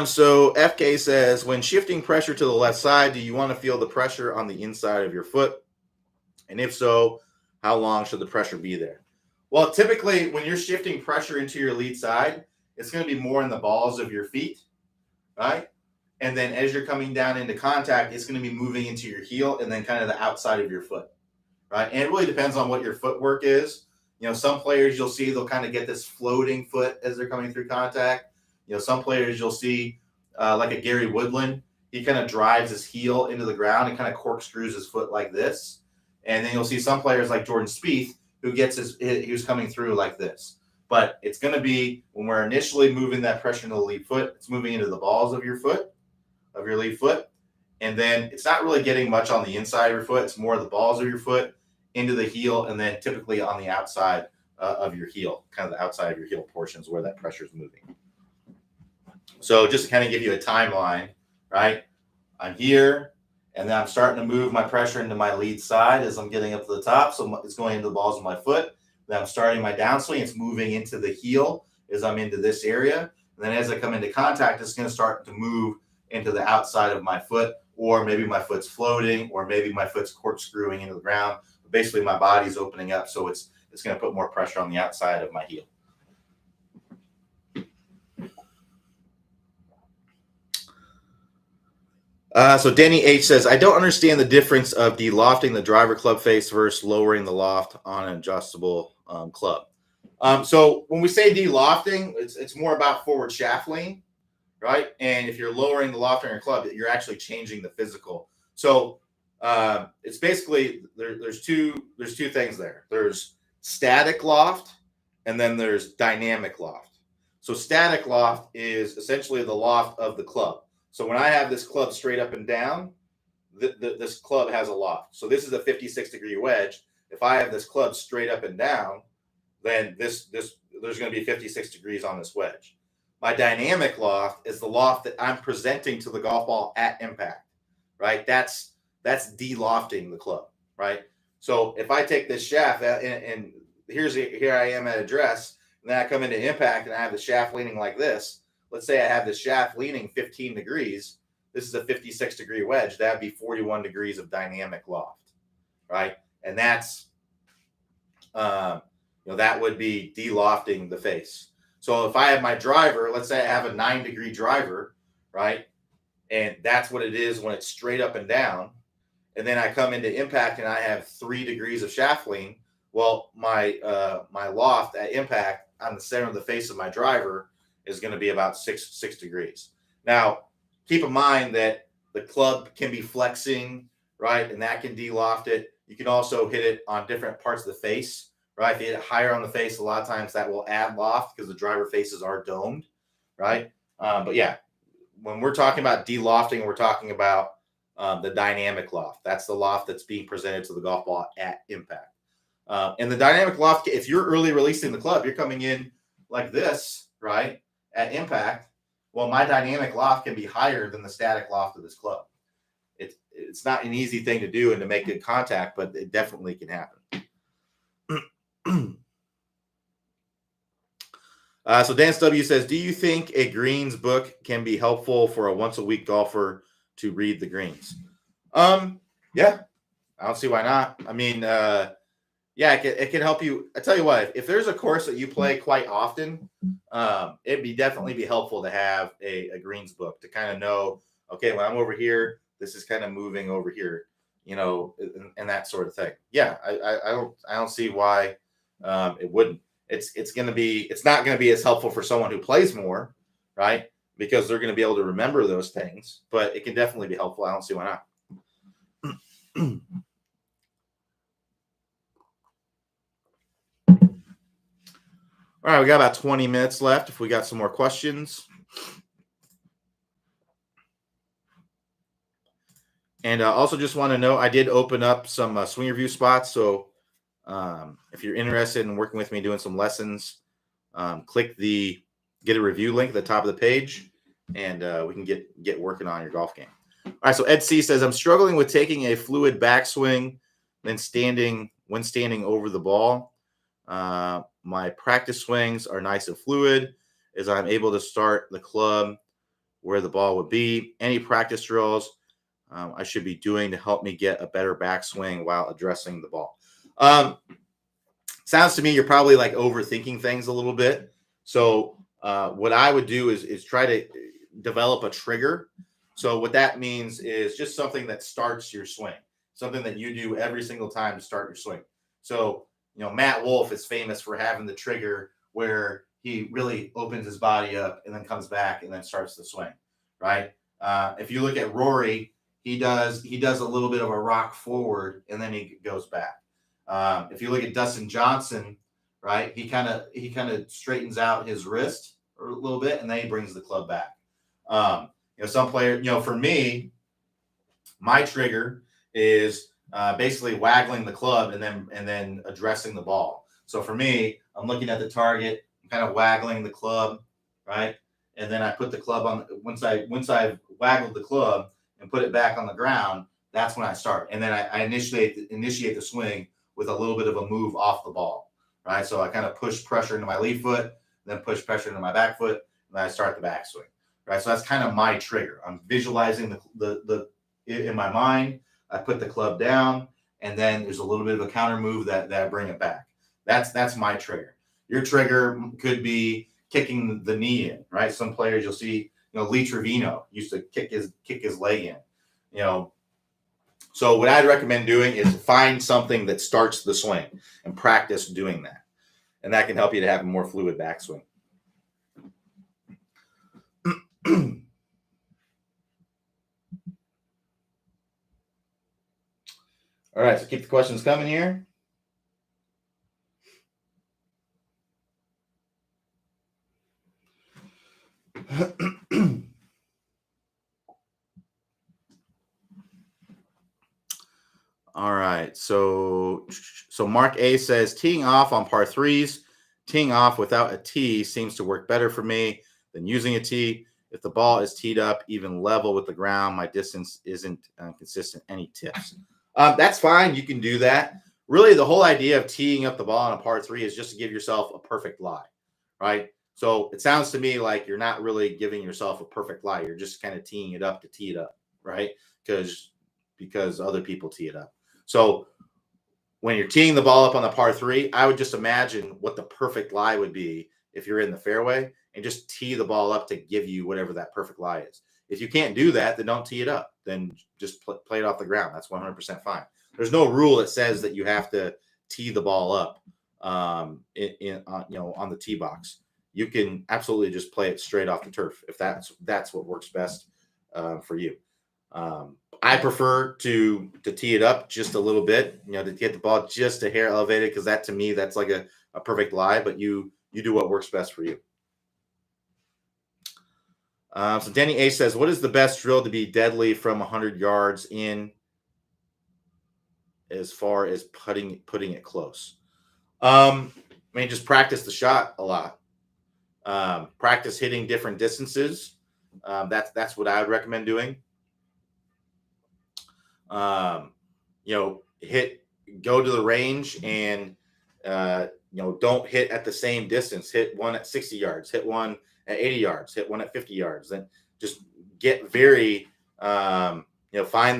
[SPEAKER 1] So FK says, when shifting pressure to the left side, do you want to feel the pressure on the inside of your foot? And if so, how long should the pressure be there? Well, typically when you're shifting pressure into your lead side, it's going to be more in the balls of your feet, right? And then as you're coming down into contact, it's going to be moving into your heel and then kind of the outside of your foot, right? And it really depends on what your footwork is. Some players you'll see, they'll kind of get this floating foot as they're coming through contact. Some players you'll see, like a Gary Woodland, he kind of drives his heel into the ground and kind of corkscrews his foot like this. And then you'll see some players like Jordan Spieth who gets who's coming through like this. But it's going to be, when we're initially moving that pressure into the lead foot, it's moving into the balls of your foot, of your lead foot. And then it's not really getting much on the inside of your foot. It's more the balls of your foot into the heel, and then typically on the outside of your heel, kind of the outside of your heel portions where that pressure is moving. So just to kind of give you a timeline, right? I'm here, and then I'm starting to move my pressure into my lead side as I'm getting up to the top. So it's going into the balls of my foot. Then I'm starting my downswing. It's moving into the heel as I'm into this area. And then as I come into contact, it's going to start to move into the outside of my foot, or maybe my foot's floating, or maybe my foot's corkscrewing into the ground. But basically, my body's opening up, so it's going to put more pressure on the outside of my heel. So Danny H says, I don't understand the difference of de-lofting the driver club face versus lowering the loft on an adjustable club. So when we say de-lofting, it's more about forward shaft lean, right? And if you're lowering the loft on your club, you're actually changing the physical. So it's basically there's two things there. There's static loft, and then there's dynamic loft. So static loft is essentially the loft of the club. So when I have this club straight up and down, this club has a loft. So this is a 56-degree wedge. If I have this club straight up and down, then there's going to be 56 degrees on this wedge. My dynamic loft is the loft that I'm presenting to the golf ball at impact, right? That's de-lofting the club, right? So if I take this shaft and here I am at address, and then I come into impact and I have the shaft leaning like this. Let's say I have the shaft leaning 15 degrees. This is a 56-degree wedge. That'd be 41 degrees of dynamic loft, right? And that's, that would be de-lofting the face. So if I have my driver, let's say I have a 9-degree driver, right? And that's what it is when it's straight up and down. And then I come into impact and I have 3 degrees of shaft lean. Well, my loft at impact on the center of the face of my driver is going to be about 6 degrees. Now, keep in mind that the club can be flexing, right? And that can de-loft it. You can also hit it on different parts of the face, right? If you hit it higher on the face, a lot of times that will add loft because the driver faces are domed, right? But yeah, when we're talking about de-lofting, we're talking about the dynamic loft. That's the loft that's being presented to the golf ball at impact. And the dynamic loft, if you're early releasing the club, you're coming in like this, right, at impact. Well, my dynamic loft can be higher than the static loft of this club. It's not an easy thing to do and to make good contact, but it definitely can happen. So Dance W says, do you think a greens book can be helpful for a once-a-week golfer to read the greens? Yeah, I don't see why not. I mean, yeah, it can help you. I tell you what, if there's a course that you play quite often, it'd definitely be helpful to have a greens book to kind of know, okay, when I'm over here, this is kind of moving over here, and that sort of thing. Yeah, I don't see why it wouldn't. It's not gonna be as helpful for someone who plays more, right? Because they're gonna be able to remember those things, but it can definitely be helpful. I don't see why not. All right, we got about 20 minutes left if we got some more questions. And also just want to know, I did open up some swing review spots. So if you're interested in working with me doing some lessons, click the get a review link at the top of the page, and we can get working on your golf game. All right, so Ed C says, I'm struggling with taking a fluid backswing when standing over the ball. My practice swings are nice and fluid as I'm able to start the club where the ball would be. Any practice drills I should be doing to help me get a better backswing while addressing the ball? Sounds to me you're probably like overthinking things a little bit. So what I would do is try to develop a trigger. So what that means is just something that starts your swing, something that you do every single time to start your swing. So, Matt Wolff is famous for having the trigger where he really opens his body up and then comes back and then starts the swing, right? If you look at Rory, he does a little bit of a rock forward and then he goes back. If you look at Dustin Johnson, right, he kind of straightens out his wrist a little bit and then he brings the club back. Some players, for me, my trigger is basically waggling the club and then addressing the ball. So for me, I'm looking at the target, I'm kind of waggling the club, right? And then I put the club on. Once I've waggled the club and put it back on the ground, that's when I start. And then I initiate the swing with a little bit of a move off the ball, right? So I kind of push pressure into my lead foot, then push pressure into my back foot, and then I start the backswing, right? So that's kind of my trigger. I'm visualizing the in my mind. I put the club down, and then there's a little bit of a counter move that I bring it back. That's my trigger. Your trigger could be kicking the knee in, right? Some players you'll see, Lee Trevino used to kick his leg in, So what I'd recommend doing is find something that starts the swing and practice doing that. And that can help you to have a more fluid backswing. All right, so keep the questions coming here. All right, so Mark A says, teeing off on par threes, teeing off without a tee seems to work better for me than using a tee. If the ball is teed up even level with the ground, my distance isn't consistent. Any tips? That's fine. You can do that. Really, the whole idea of teeing up the ball on a par three is just to give yourself a perfect lie, right? So it sounds to me like you're not really giving yourself a perfect lie. You're just kind of teeing it up to tee it up, right? Because other people tee it up. So when you're teeing the ball up on the par three, I would just imagine what the perfect lie would be if you're in the fairway and just tee the ball up to give you whatever that perfect lie is. If you can't do that, then don't tee it up. Then just play it off the ground. That's 100% fine. There's no rule that says that you have to tee the ball up on the tee box. You can absolutely just play it straight off the turf if that's what works best for you. I prefer to tee it up just a little bit, to get the ball just a hair elevated, because that to me, that's like a perfect lie, but you do what works best for you. So Danny A says, what is the best drill to be deadly from 100 yards in as far as putting it close. I mean, just practice the shot a lot. Practice hitting different distances. That's what I would recommend doing. Go to the range and don't hit at the same distance. Hit one at 60 yards, hit one at 80 yards, hit one at 50 yards. Then just get very, find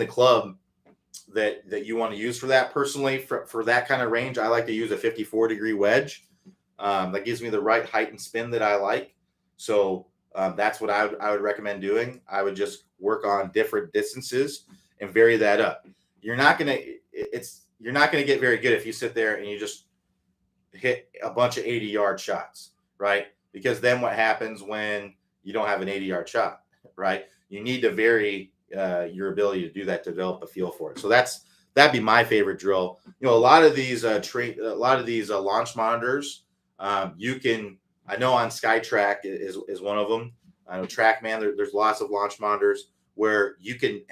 [SPEAKER 1] the club that you want to use for that. Personally, for that kind of range, I like to use a 54-degree wedge. That gives me the right height and spin that I like. So that's what I would recommend doing. I would just work on different distances and vary that up. You're not gonna get very good if you sit there and you just hit a bunch of 80-yard shots, right? Because then what happens when you don't have an 80-yard shot, right? You need to vary your ability to do that, to develop a feel for it. So that'd be my favorite drill. A lot of these launch monitors, I know on SkyTrack is one of them. I know TrackMan. There's lots of launch monitors where you can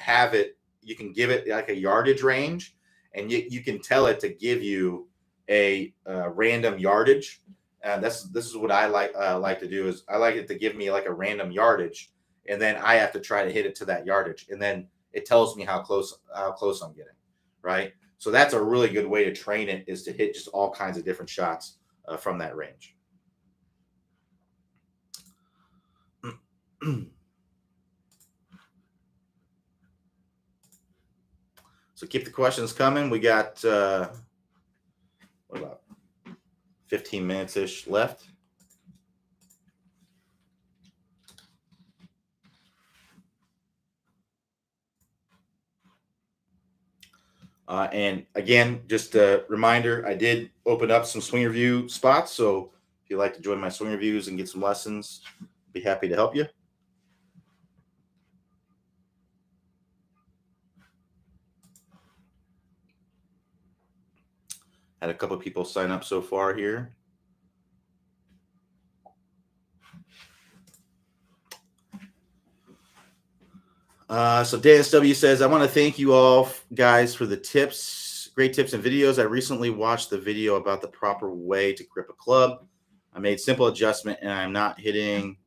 [SPEAKER 1] give it like a yardage range, and you can tell it to give you a random yardage. And this is what I like to do, is I like it to give me like a random yardage, and then I have to try to hit it to that yardage, and then it tells me how close I'm getting, right? So that's a really good way to train it, is to hit just all kinds of different shots from that range. So keep the questions coming. We got what about 15 minutes ish left. And again, just a reminder, I did open up some swing review spots. So if you'd like to join my swing reviews and get some lessons, I'd be happy to help you. Had a couple of people sign up so far here. So DSW says, I want to thank you all guys for the tips, great tips and videos. I recently watched the video about the proper way to grip a club. I made simple adjustment and I'm not hitting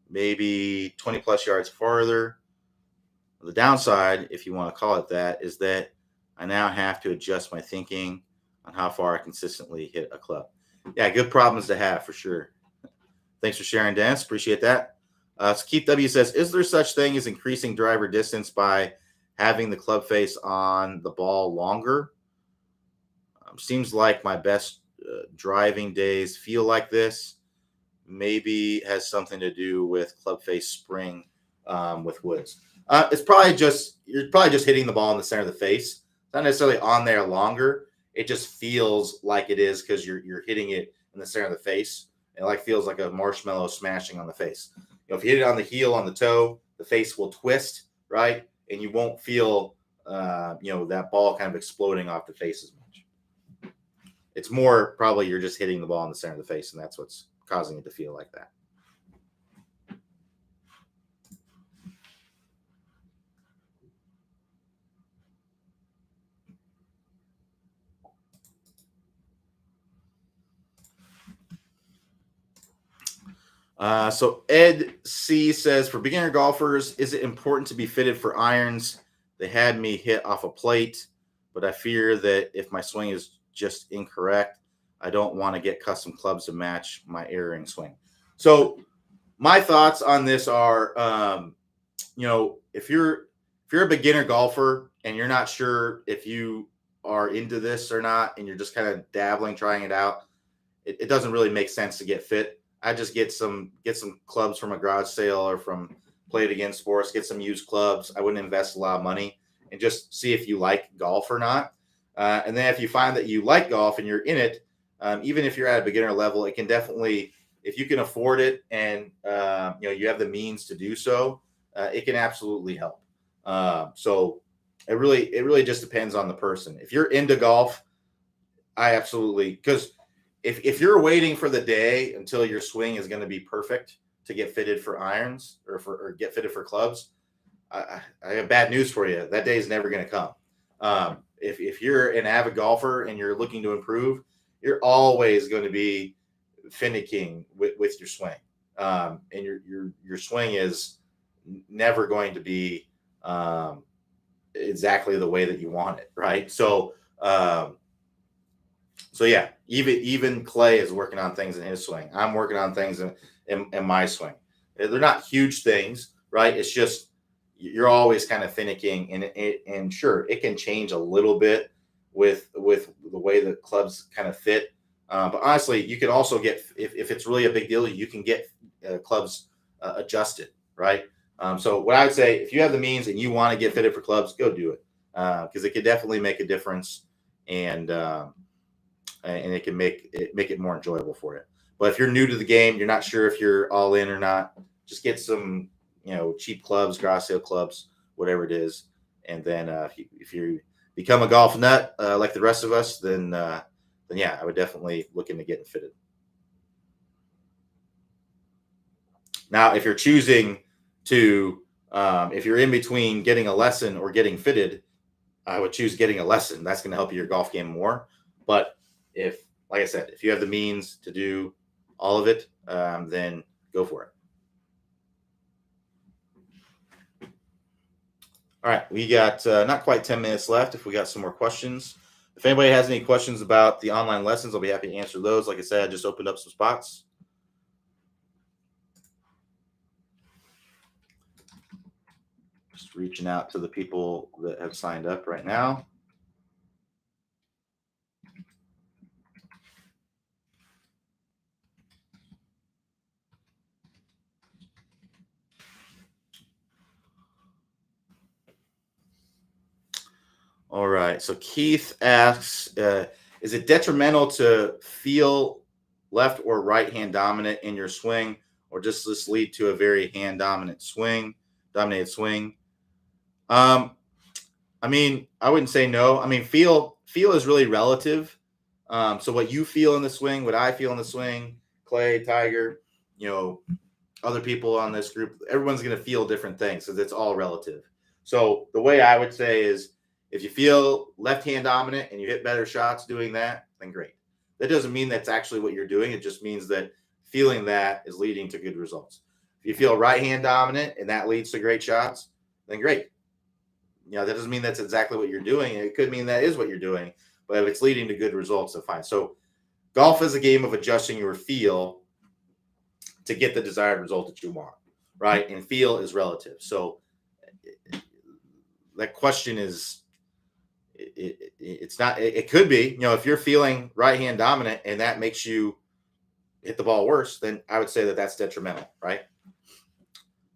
[SPEAKER 1] maybe 20 plus yards farther. The downside, if you want to call it that, is that I now have to adjust my thinking on how far I consistently hit a club. Yeah, good problems to have for sure. Thanks for sharing, Dennis. Appreciate that. So Keith W says, is there such thing as increasing driver distance by having the club face on the ball longer? Seems like my best driving days feel like this. Maybe has something to do with club face spring with woods. You're probably just hitting the ball in the center of the face. It's not necessarily on there longer. It just feels like it is because you're hitting it in the center of the face. It feels like a marshmallow smashing on the face. If you hit it on the heel, on the toe, the face will twist, right? And you won't feel, that ball kind of exploding off the face as much. It's more probably you're just hitting the ball in the center of the face, and that's what's causing it to feel like that. So Ed C says, for beginner golfers, is it important to be fitted for irons? They had me hit off a plate, but I fear that if my swing is just incorrect, I don't want to get custom clubs to match my erring swing. So my thoughts on this are, if you're a beginner golfer and you're not sure if you are into this or not, and you're just kind of dabbling, trying it out, it doesn't really make sense to get fit. I just get some clubs from a garage sale or from Play It Again Sports, get some used clubs. I wouldn't invest a lot of money, and just see if you like golf or not. And then if you find that you like golf and you're in it, even if you're at a beginner level, it can definitely, if you can afford it and you have the means to do so, it can absolutely help. So it really just depends on the person. If you're into golf, because if you're waiting for the day until your swing is going to be perfect to get fitted for irons or get fitted for clubs, I have bad news for you. That day is never going to come. if you're an avid golfer and you're looking to improve, you're always going to be finicking with your swing, and your swing is never going to be exactly the way that you want it, right? So yeah, even Clay is working on things in his swing. I'm working on things in my swing. They're not huge things, right? It's just you're always kind of finicking, and sure, it can change a little bit with the way the clubs kind of fit. But honestly, you can also get if it's really a big deal, you can get clubs adjusted, right? So what I would say, if you have the means and you want to get fitted for clubs, go do it because it could definitely make a difference, and it can make it more enjoyable for you. But if you're new to the game, you're not sure if you're all in or not, just get some cheap clubs, garage sale clubs, whatever it is, and then if you become a golf nut like the rest of us, then yeah, I would definitely look into getting fitted. Now, if you're choosing to, if you're in between getting a lesson or getting fitted, I would choose getting a lesson. That's going to help your golf game more. But if, like I said, if you have the means to do all of it, then go for it. All right, we got not quite 10 minutes left. If we got some more questions, if anybody has any questions about the online lessons, I'll be happy to answer those. Like I said, I just opened up some spots. Just reaching out to the people that have signed up right now. All right. So Keith asks, is it detrimental to feel left or right hand dominant in your swing, or just this lead to a very hand dominated swing? I mean, I wouldn't say no. I mean, feel is really relative. So what you feel in the swing, what I feel in the swing, Clay, Tiger, other people on this group, everyone's going to feel different things because it's all relative. So the way I would say is if you feel left hand dominant and you hit better shots doing that, then great. That doesn't mean that's actually what you're doing. It just means that feeling that is leading to good results. If you feel right hand dominant and that leads to great shots, then great. That doesn't mean that's exactly what you're doing. It could mean that is what you're doing, but if it's leading to good results, then fine. So golf is a game of adjusting your feel to get the desired result that you want, right? And feel is relative. So that question is, it's not, it could be, if you're feeling right hand dominant and that makes you hit the ball worse, then I would say that that's detrimental, right?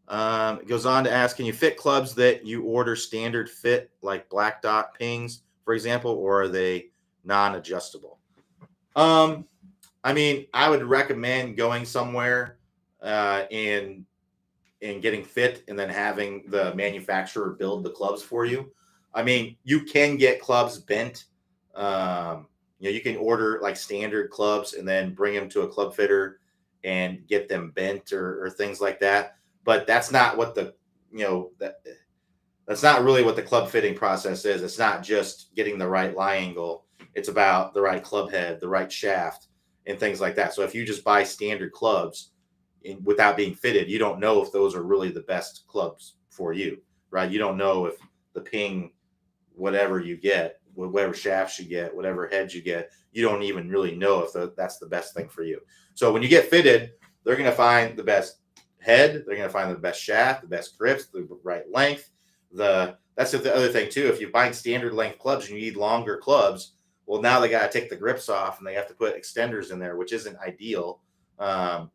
[SPEAKER 1] It goes on to ask, can you fit clubs that you order standard fit, like black dot pings, for example, or are they non-adjustable? I mean, I would recommend going somewhere and getting fit and then having the manufacturer build the clubs for you. I mean, you can get clubs bent. You can order like standard clubs and then bring them to a club fitter and get them bent or things like that. But that's not what that's not really what the club fitting process is. It's not just getting the right lie angle. It's about the right club head, the right shaft, and things like that. So if you just buy standard clubs without being fitted, you don't know if those are really the best clubs for you, right? You don't know if the ping, whatever you get, whatever shafts you get, whatever heads you get, you don't even really know if that's the best thing for you. So when you get fitted, they're going to find the best head. They're going to find the best shaft, the best grips, the right length. That's the other thing too. If you're buying standard length clubs and you need longer clubs, well, now they got to take the grips off and they have to put extenders in there, which isn't ideal. I'd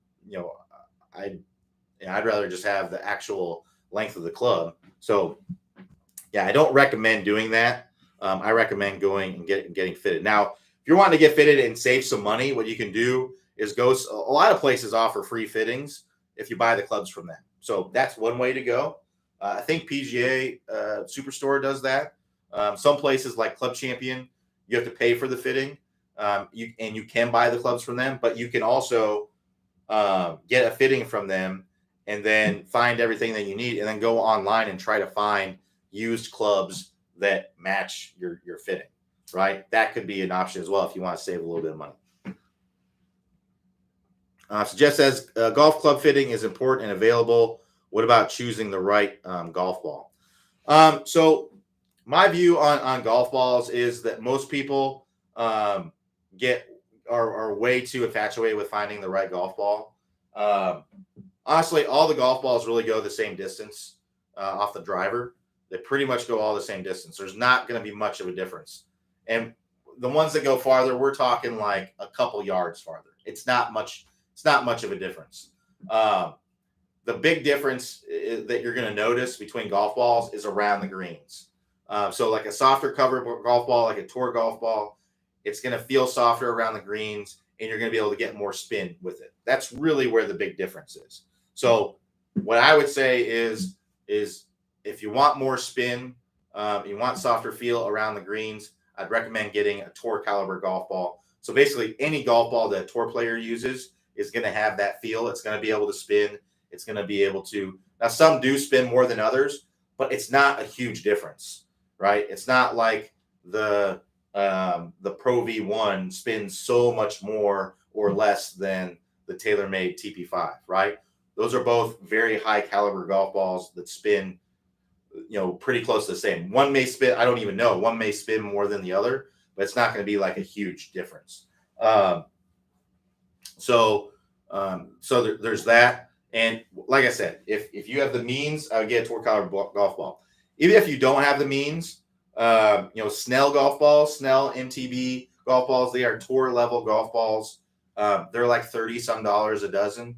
[SPEAKER 1] rather just have the actual length of the club. So yeah, I don't recommend doing that. I recommend going and getting fitted. Now, if you're wanting to get fitted and save some money, what you can do is a lot of places offer free fittings if you buy the clubs from them. So that's one way to go. I think PGA Superstore does that. Some places like Club Champion, you have to pay for the fitting. You can buy the clubs from them, but you can also get a fitting from them and then find everything that you need and then go online and try to find used clubs that match your fitting, right? That could be an option as well if you want to save a little bit of money. So Jeff says golf club fitting is important and available. What about choosing the right golf ball? So my view on golf balls is that most people are way too infatuated with finding the right golf ball. Honestly, all the golf balls really go the same distance off the driver. They pretty much go all the same distance. There's not going to be much of a difference. And the ones that go farther, we're talking like a couple yards farther. It's not much. It's not much of a difference. The big difference that you're going to notice between golf balls is around the greens. So like a softer cover golf ball, like a tour golf ball, it's going to feel softer around the greens, and you're going to be able to get more spin with it. That's really where the big difference is. So what I would say is if you want more spin, you want softer feel around the greens, I'd recommend getting a tour caliber golf ball. So basically any golf ball that a tour player uses is going to have that feel. It's going to be able to spin. It's going to be able to, now some do spin more than others, but it's not a huge difference, right? It's not like the Pro V1 spins so much more or less than the TaylorMade TP5, right? Those are both very high caliber golf balls that spin, pretty close to the same. One may spin, I don't even know, one may spin more than the other, but it's not going to be like a huge difference. So there's that. And like I said, if you have the means, I would get a tour caliber golf ball. Even if you don't have the means, Snell golf balls, Snell MTB golf balls, they are tour level golf balls. They're like $30 some a dozen.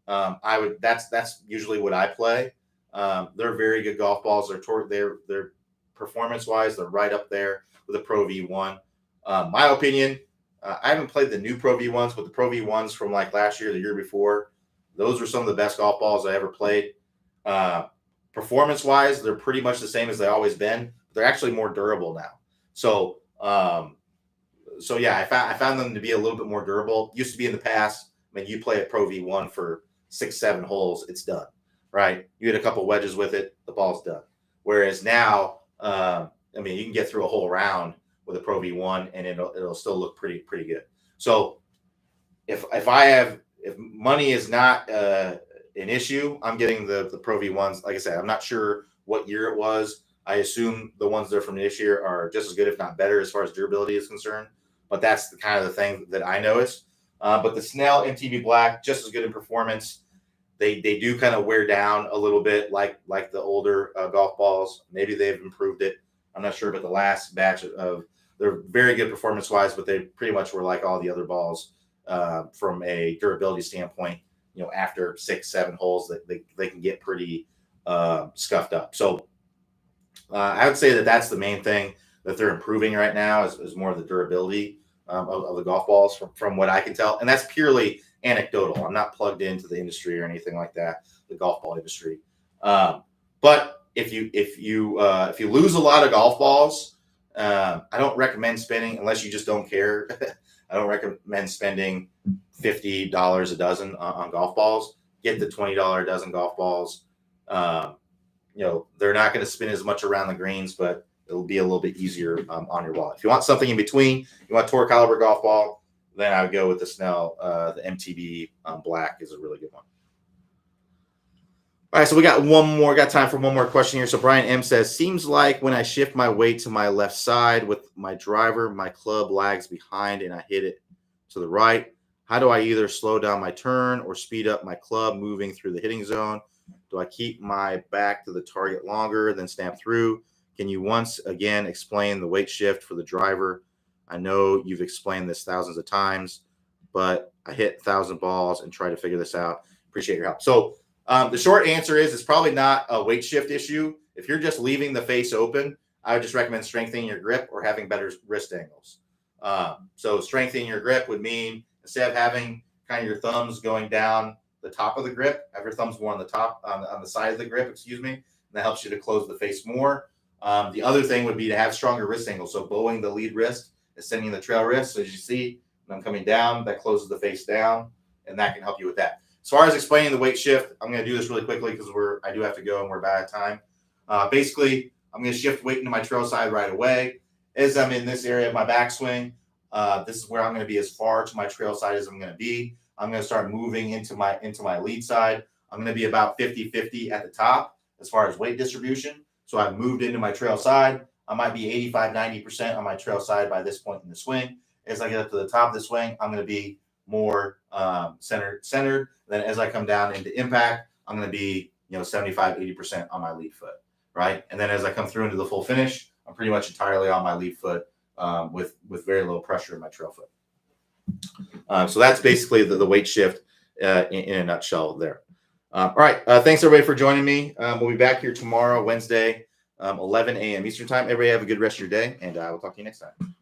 [SPEAKER 1] That's usually what I play. They're very good golf balls. They're performance wise, they're right up there with the Pro V1. My opinion, I haven't played the new Pro V1s, but the Pro V1s from like last year, the year before, those were some of the best golf balls I ever played. Performance wise, they're pretty much the same as they always been. They're actually more durable now. So yeah, I found them to be a little bit more durable. Used to be in the past, you play a Pro V1 for 6-7 holes, it's done, right? You hit a couple wedges with it, the ball's done. Whereas now, you can get through a whole round with a Pro V1 and it'll still look pretty good. So if money is not an issue, I'm getting the Pro V1s. Like I said, I'm not sure what year it was. I assume the ones that are from this year are just as good, if not better, as far as durability is concerned. But that's the kind of the thing that I noticed. But the Snell MTB Black, just as good in performance. They do kind of wear down a little bit like the older golf balls. Maybe they've improved it. I'm not sure, but the last batch they're very good performance-wise, but they pretty much were like all the other balls from a durability standpoint. After 6-7 holes, that they can get pretty scuffed up. So I would say that's the main thing that they're improving right now is more of the durability of the golf balls from what I can tell. And that's purely anecdotal. I'm not plugged into the industry or anything like that, the golf ball industry. But if you lose a lot of golf balls, I don't recommend spending, unless you just don't care. I don't recommend spending $50 a dozen on golf balls. Get the $20 a dozen golf balls. They're not going to spin as much around the greens, but it'll be a little bit easier on your wallet. If you want something in between, you want a tour caliber golf ball, then I would go with the Snell. The MTB Black is a really good one. All right, so we got one more. Got time for one more question here. So Brian M says, seems like when I shift my weight to my left side with my driver, my club lags behind and I hit it to the right. How do I either slow down my turn or speed up my club moving through the hitting zone? Do I keep my back to the target longer than snap through? Can you once again explain the weight shift for the driver? I know you've explained this thousands of times, but I hit 1,000 balls and try to figure this out. Appreciate your help. So the short answer is it's probably not a weight shift issue. If you're just leaving the face open, I would just recommend strengthening your grip or having better wrist angles. So strengthening your grip would mean instead of having kind of your thumbs going down the top of the grip, have your thumbs more on the top, on the side of the grip, and that helps you to close the face more. The other thing would be to have stronger wrist angles. So bowing the lead wrist, extending the trail wrist. So as you see, when I'm coming down, that closes the face down, and that can help you with that. As far as explaining the weight shift, I'm going to do this really quickly because I do have to go and we're bad at time. Basically, I'm going to shift weight into my trail side right away. As I'm in this area of my backswing, this is where I'm going to be as far to my trail side as I'm going to be. I'm going to start moving into my lead side. I'm going to be about 50-50 at the top as far as weight distribution. So I've moved into my trail side. I might be 85-90% on my trail side by this point in the swing. As I get up to the top of the swing, I'm going to be more centered. Then as I come down into impact, I'm going to be 75-80% on my lead foot, right? And then as I come through into the full finish, I'm pretty much entirely on my lead foot with very little pressure in my trail foot. So that's basically the weight shift in a nutshell there. All right. Thanks, everybody, for joining me. We'll be back here tomorrow, Wednesday, 11 a.m. Eastern time. Everybody have a good rest of your day, and we'll talk to you next time.